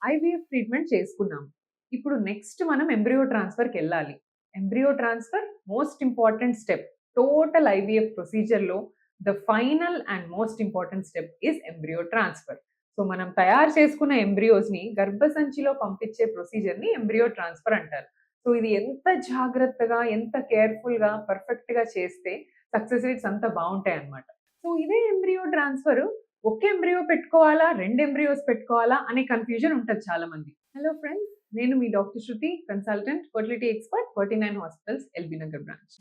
IVF treatment చేసుకున్నాం. ఇప్పుడు next మనం ఎంబ్రియో ట్రాన్స్‌ఫర్‌కెళ్ళాలి. Embryo transfer most important step. Total IVF ప్రొసీజర్‌లో the final and most important step is embryo transfer. So, మనం తయారు చేసుకున్న ఎంబ్రియోస్‌ని గర్భసంచిలో పంపించే ప్రొసీజర్‌ని ఎంబ్రియో ట్రాన్స్‌ఫర్ అంటారు. సో, ఇది ఎంత జాగ్రత్తగా, ఎంత కేర్‌ఫుల్‌గా, పర్ఫెక్ట్‌గా చేస్తే సక్సెస్ రేట్స్ అంత బావుంటాయన్నమాట. సో, ఇదే ఎంబ్రియో ట్రాన్స్‌ఫర్ ఒక ఎంబ్రియో పెట్టుకోవాలా? 2 ఎంబ్రియోస్ పెట్టుకోవాలా? అనే కన్‌ఫ్యూజన్ ఉంటది చాలా మందికి. Hello friends. నేను మీ doctor Shruti, consultant, fertility expert, 49 hospitals, LB Nagar branch.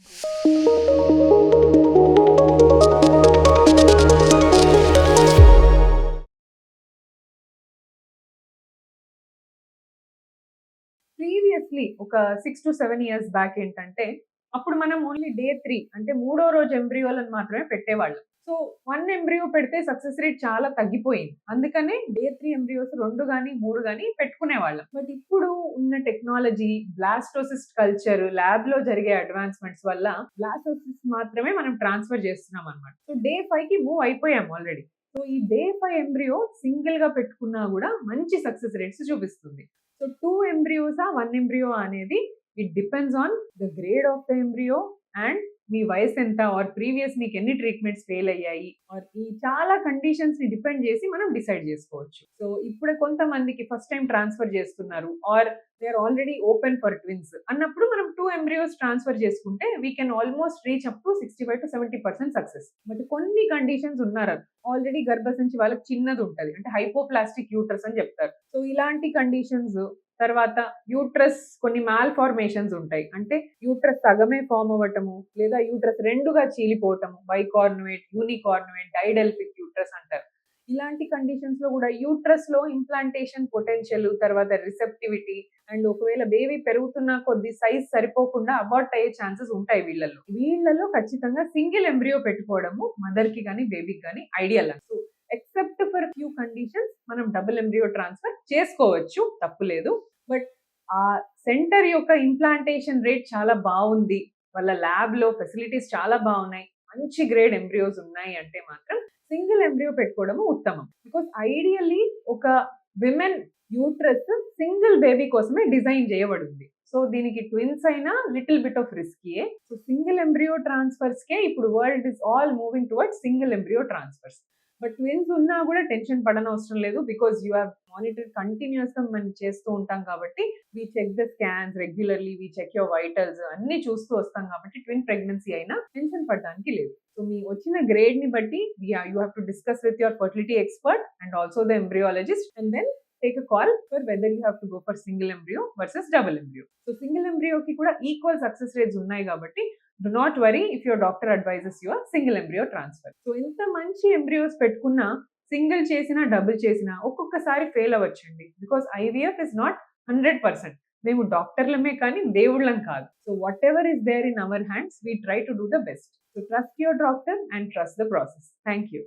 Previously ఒక 6-7 ఇయర్స్ బ్యాక్ ఏంటంటే, అప్పుడు మనం ఓన్లీ డే 3 అంటే మూడో రోజు ఎంబ్రియోలను మాత్రమే పెట్టేవాళ్ళం. సో, 1 ఎంబ్రియో పెడితే సక్సెస్ రేట్ చాలా తగ్గిపోయింది. అందుకనే డే 3 ఎంబ్రియోస్ 2 గాని, 3 గాని పెట్టుకునేవాళ్ళం. బట్ ఇప్పుడు ఉన్న టెక్నాలజీ, బ్లాస్టోసిస్ట్ కల్చర్, ల్యాబ్‌లో జరిగే అడ్వాన్స్‌మెంట్స్ వల్ల బ్లాస్టోసిస్ట్ మాత్రమే మనం ట్రాన్స్‌ఫర్ చేస్తున్నామన్నమాట. సో, డే 5కి మూవ్ అయిపోయాం ఆల్రెడీ. సో, ఈ డే 5 ఎంబ్రియో సింగిల్‌గా పెట్టుకున్నా గూడా మంచి సక్సెస్ రేట్స్ చూపిస్తుంది. సో 2 ఎంబ్రియోసా? 1 ఎంబ్రియో అనేది it depends on the grade of the embryo and మీ వయసెంత ఆర్ ప్రీవియస్ మీకెన్ని ట్రీట్మెంట్స్ ఫెయిల్ అయ్యాయి ఆర్ ఈ చాలా కండిషన్స్‌ని డిపెండ్ చేసి మనం డిసైడ్ చేసుకోవచ్చు. సో, ఇప్పుడు కొంతమందికి ఫస్ట్ టైమ్ ట్రాన్స్‌ఫర్ చేస్తున్నారు or they are already open for twins అన్నప్పుడు మనం 2 ఎంబ్రియోస్ ట్రాన్స్‌ఫర్ చేసుకుంటే we can almost reach up to 65-70% success. But కొన్ని కండిషన్స్ ఉన్నారు. ఆల్రెడీ గర్భసంచి వాళ్ళకి చిన్నదుంటది. అంటే హైపోప్లాస్టిక్ యూట్రస్ అని చెప్తారు. సో, ఇలాంటి కండిషన్స్ తర్వాత యూట్రస్ కొన్ని మాల్‌ఫార్మేషన్స్ ఉంటాయి. అంటే యూట్రస్ సగమే ఫార్మ్ అవ్వటము, లేదా యూట్రస్ 2గా చీలిపోవటము, బైకార్నుయేట్, యూనికార్నుయేట్, డైడెల్ఫిక్ యూట్రస్ అంటారు. ఇలాంటి కండిషన్స్‌లో గూడా యూట్రస్‌లో ఇంప్లాంటేషన్ పొటెన్షియల్, తర్వాత రిసెప్టివిటీ అండ్ ఒకవేళ బేబీ పెరుగుతున్న కొద్దీ సైజ్ సరిపోకుండా అబార్ట్ అయ్యే ఛాన్సెస్ ఉంటాయి వీళ్ళలో. వీళ్ళలో ఖచ్చితంగా సింగిల్ ఎంబ్రియో పెట్టుకోవడము మదర్‌కి గాని, బేబీకి గాని ideal. So, except for few conditions మనం డబుల్ ఎంబ్రియో ట్రాన్స్‌ఫర్ చేసుకోవచ్చు. తప్పులేదు. బట్ ఆ సెంటర్ యొక్క ఇంప్లాంటేషన్ రేట్ చాలా బావుంది. వాళ్ళ ల్యాబ్‌లో ఫెసిలిటీస్ చాలా బావున్నాయి. మంచి గ్రేడ్ ఎంబ్రియోస్ ఉన్నాయి అంటే మాత్రం సింగిల్ ఎంబ్రియో పెట్టుకోవడము ఉత్తమం. బికాజ్ ఐడియల్లీ ఒక విమెన్ యూట్రస్ సింగిల్ బేబీ కోసమే డిజైన్ చేయబడింది. సో, దీనికి ట్విన్స్ అయినా లిటిల్ బిట్ ఆఫ్ రిస్కీయే. సో, సింగిల్ ఎంబ్రియో ట్రాన్స్‌ఫర్స్‌కే ఇప్పుడు world is all moving towards single embryo transfers. But twins ఉన్నా గూడా టెన్షన్ పడనవసరం లేదు. బికాజ్ యూ హావ్ మానిటర్డ్ కంటిన్యూయస్‌గా మనం చేస్తూ ఉంటాం కాబట్టి, we check the scans regularly, we check your vitals అన్నీ చూస్తూ వస్తాం కాబట్టి ట్విన్ ప్రెగ్నెన్సీ అయినా టెన్షన్ పడడానికి లేదు. సో, మీ వచ్చిన గ్రేడ్‌ని బట్టి you have to discuss with your fertility expert and also the embryologist and then take a call for whether you have to go for single embryo versus double embryo. So, single ఎంబ్రియోకి కూడా equal success rates ఉన్నాయి కాబట్టి do not worry if your doctor advises your single embryo transfer. So, ఎంత మంచి embryos పెట్టుకున్నా single చేసినా, double చేసినా ఒక్కొక్కసారి ఫెయిల్ అవ్వచ్చండి. Because IVF is not 100%. మేము డాక్టర్‌లమే కానీ దేవుళ్ళం కాదు. So, whatever is there in our hands we try to do the best. So, trust your doctor and trust the process. Thank you.